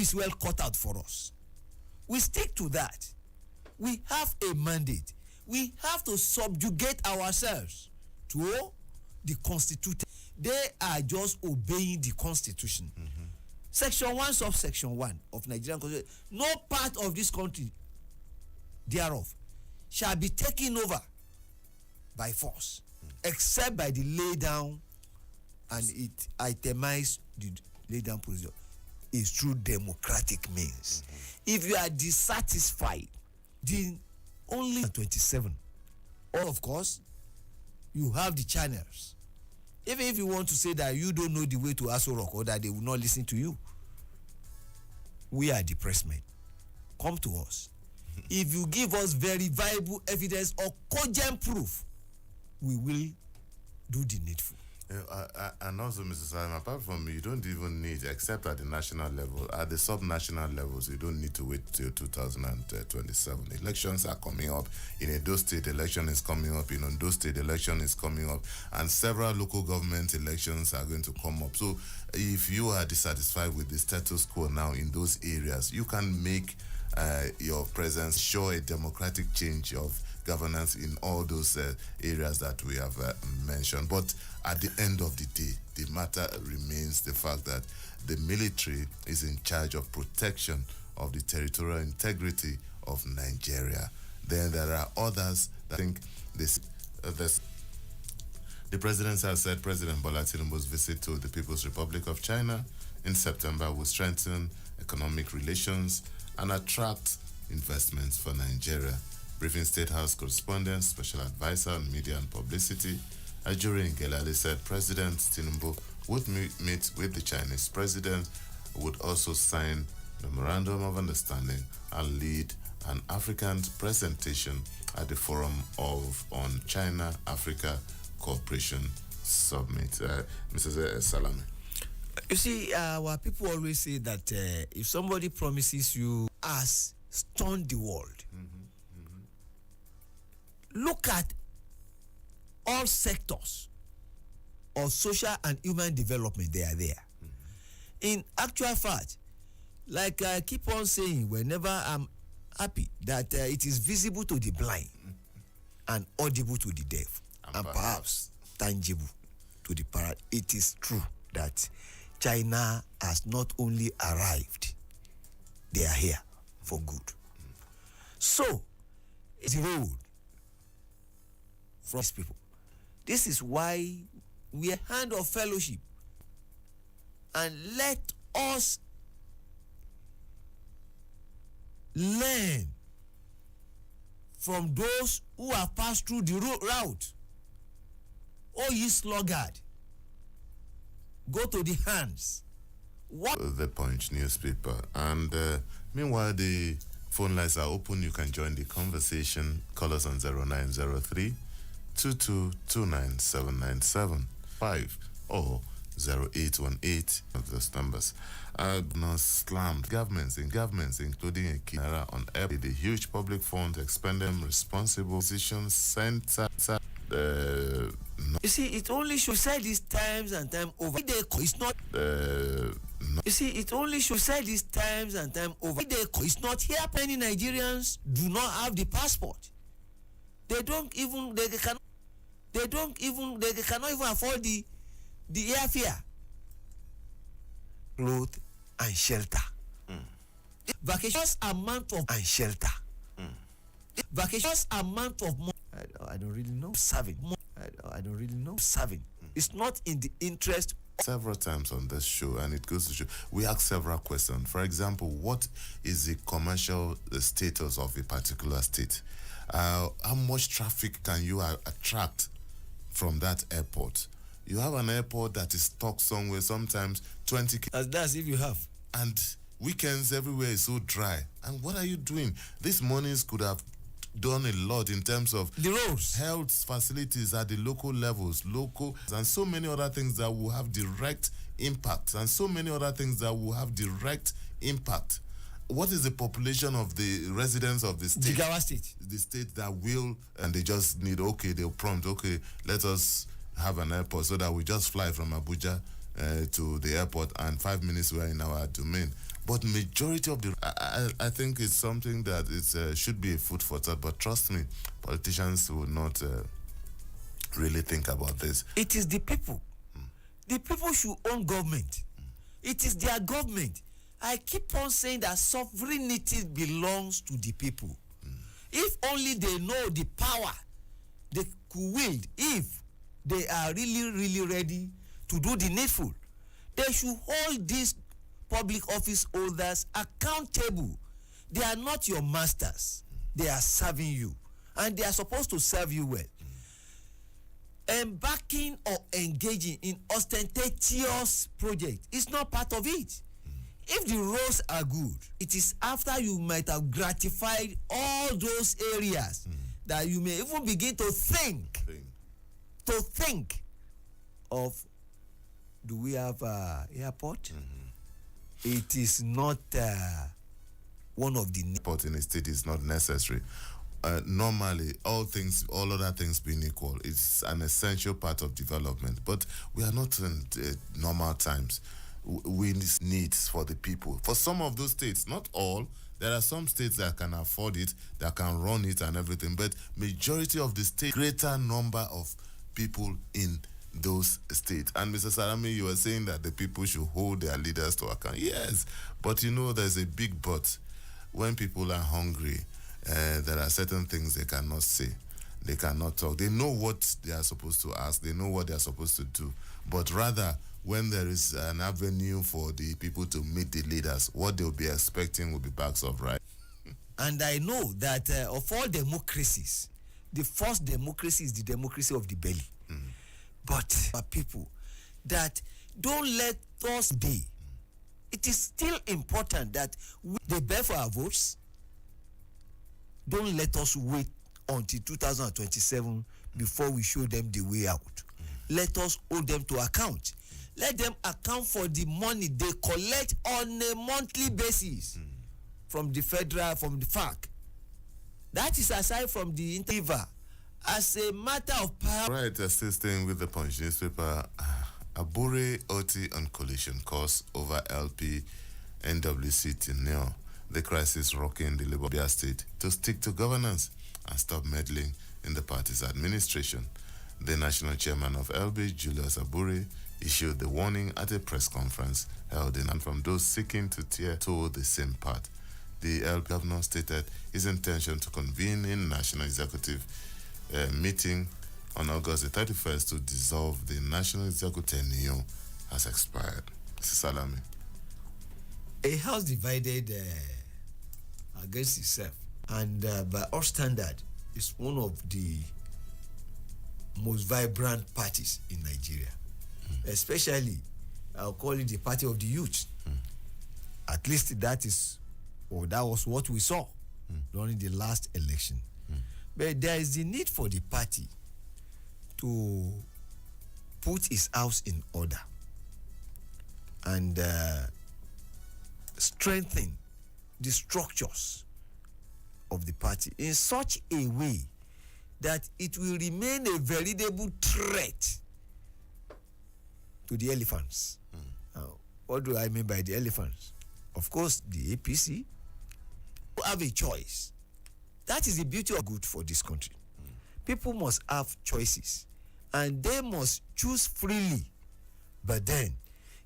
is well cut out for us. We stick to that. We have a mandate. We have to subjugate ourselves to the Constitution. They are just obeying the Constitution. Section 1, subsection 1 of Nigerian Constitution. No part of this country thereof shall be taken over by force, except by the lay down, and it itemized the lay down procedure is through democratic means. If you are dissatisfied, the only 27, or of course, you have the channels. Even if you want to say that you don't know the way to Aso Rock or that they will not listen to you, we are the pressmen. Come to us. If you give us very viable evidence or cogent proof, we will do the needful. And also, Mr. Salim, apart from you don't even need, except at the national level, at the sub-national levels, you don't need to wait till 2027. Elections are coming up. In Edo State, election is coming up. In Ondo State, election is coming up. And several local government elections are going to come up. So if you are dissatisfied with the status quo now in those areas, you can make your presence show a democratic change of governance in all those areas that we have mentioned. But at the end of the day, the matter remains the fact that the military is in charge of protection of the territorial integrity of Nigeria. Then there are others that think this. The president has said President Bola Tinubu's visit to the People's Republic of China in September will strengthen economic relations and attract investments for Nigeria. Briefing State House correspondent, special advisor on media and publicity, Ajuri Ngelale, said President Tinubu would meet with the Chinese president, would also sign memorandum of understanding and lead an African presentation at the Forum on China-Africa Cooperation Summit. Mrs. Salami. You see, our people always say that if somebody promises you as stun the world, look at all sectors of social and human development. They are there. In actual fact, like I keep on saying, whenever I'm happy that it is visible to the blind and audible to the deaf, and perhaps tangible to the parrot, it is true that China has not only arrived, they are here for good. So, it's a road from these people. This is why we are hand of fellowship, and let us learn from those who have passed through the route. Oh, ye sluggard, go to the hands. What? The Punch newspaper. And meanwhile, the phone lines are open. You can join the conversation. Call us on 0903 2229797 or 0818 of those numbers. Not slammed governments, including a Kinara on air, the huge public funds expended responsible decisions center. You see, it only should say this times and time over. It's not. You see, it only should say this times and time over. It's not here. Many Nigerians do not have the passport. They cannot even afford the airfare, clothes and shelter. Vacations amount of and shelter. Vacations amount of money. I don't really know. Serving. I don't really know. Serving. It's not in the interest. Several times on this show, and it goes to show, we ask several questions. For example, what is the commercial status of a particular state? How much traffic can you attract from that airport? You have an airport that is stuck somewhere, sometimes 20 That's if you have. And weekends everywhere is so dry. And what are you doing? These monies could have done a lot in terms of the roads, health facilities at the local levels, and so many other things that will have direct impact, What is the population of the residents of the state? Jigawa State. The state that will, and they just need, they'll prompt, let us have an airport so that we just fly from Abuja to the airport and 5 minutes we're in our domain. But majority of the, I think it's something that it's should be a food for thought. But trust me, politicians will not really think about this. It is the people. The people should own government. It is their government. I keep on saying that sovereignty belongs to the people. If only they know the power they could wield, if they are really ready to do the needful, they should hold these public office holders accountable. They are not your masters. They are serving you, and they are supposed to serve you well. Embarking or engaging in ostentatious project is not part of it. If the roads are good, it is after you might have gratified all those areas that you may even begin to think of, do we have a airport? It is not one of the airport in a state is not necessary. Normally, all other things being equal, it's an essential part of development. But we are not in normal times. We need needs for the people. For some of those states, not all, there are some states that can afford it, that can run it and everything. But majority of the states, greater number of people in those states. And Mr. Salami, you were saying that the people should hold their leaders to account. Yes, but there's a big but. When people are hungry, there are certain things they cannot say. They cannot talk. They know what they are supposed to ask. They know what they are supposed to do. But rather, when there is an avenue for the people to meet the leaders, what they'll be expecting will be bags of rice. And I know that of all democracies, the first democracy is the democracy of the belly. But people, that don't let us be. It is still important that they bear for our votes. Don't let us wait until 2027 before we show them the way out. Let us hold them to account. Let them account for the money they collect on a monthly basis from the federal, from the FARC. That is aside from the interviewer. As a matter of power. Right, assisting with the Punch newspaper, Abure OT on collision course over LP NWC tenure. The crisis rocking the Labour State to stick to governance and stop meddling in the party's administration. The national chairman of LB, Julius Abure, issued the warning at a press conference held in and from those seeking to tear to the same path. The LP governor stated his intention to convene a national executive meeting on August the 31st to dissolve the national executive tenure has expired. Mr. Salami. A house divided against itself, and by our standard, is one of the most vibrant parties in Nigeria. Especially, I'll call it the party of the youth. At least that was what we saw during the last election. But there is the need for the party to put its house in order and strengthen the structures of the party in such a way that it will remain a veritable threat to the elephants. What do I mean by the elephants? Of course, the APC have a choice. That is the beauty of good for this country. People must have choices, and they must choose freely. But then,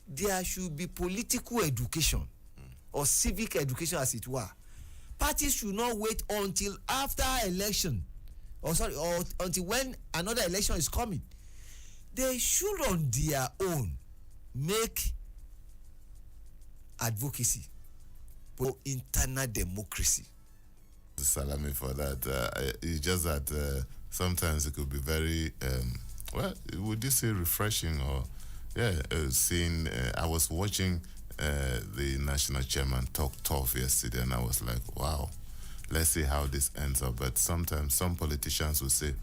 there should be political education, or civic education as it were. Parties should not wait until after election, or until when another election is coming. They should on their own make advocacy for internal democracy. Salami for that. It's just that sometimes it could be very, would you say refreshing or, seeing, I was watching the national chairman talk tough yesterday, and I was like, wow, let's see how this ends up. But sometimes some politicians will say,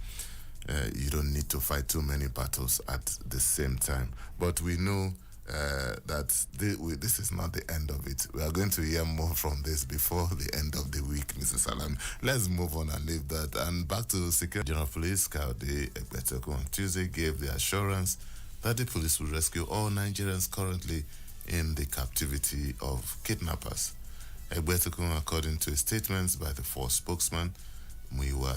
you don't need to fight too many battles at the same time. But we know that this is not the end of it. We are going to hear more from this before the end of the week, Mr. Salam. Let's move on and leave that. And back to Security General Police, Kaude Ekbetoko on Tuesday gave the assurance that the police will rescue all Nigerians currently in the captivity of kidnappers. Egbetukun, according to statements by the four spokesmen, Muiwa